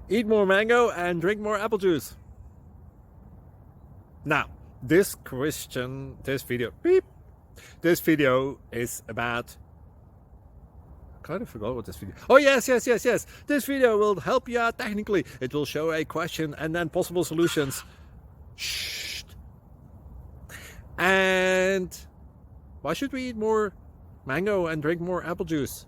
Eat more mango and drink more apple juice. Now, this video is about, I kind of forgot what this video. Oh yes. This video will help you out technically. It will show a question and then possible solutions. Shh. And why should we eat more mango and drink more apple juice?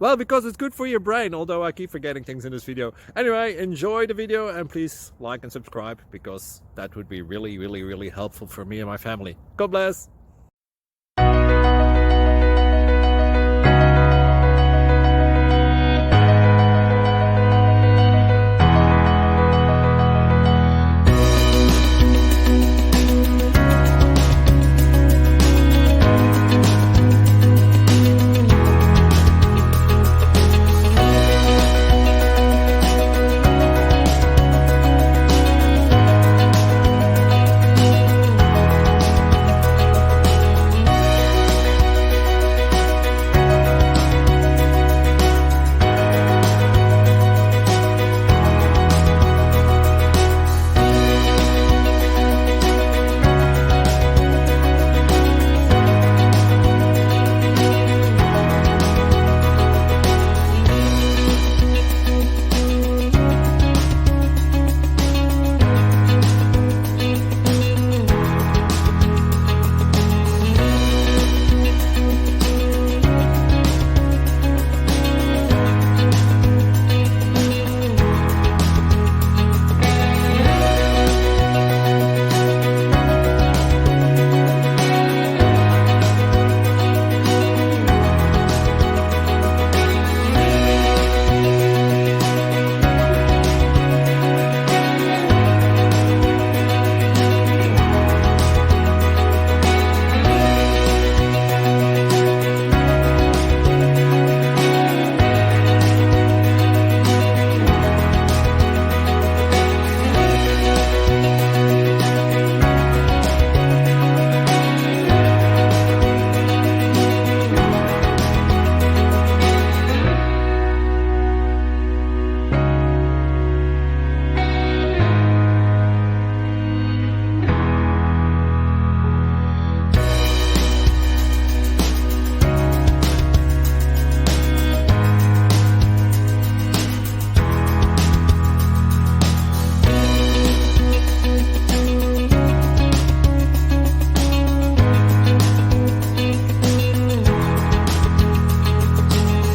Well, because it's good for your brain, although I keep forgetting things in this video. Anyway, enjoy the video and please like and subscribe, because that would be really helpful for me and my family. God bless!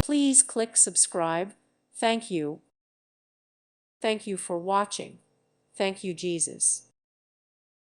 Please click subscribe. Thank you. Thank you for watching. Thank you, Jesus.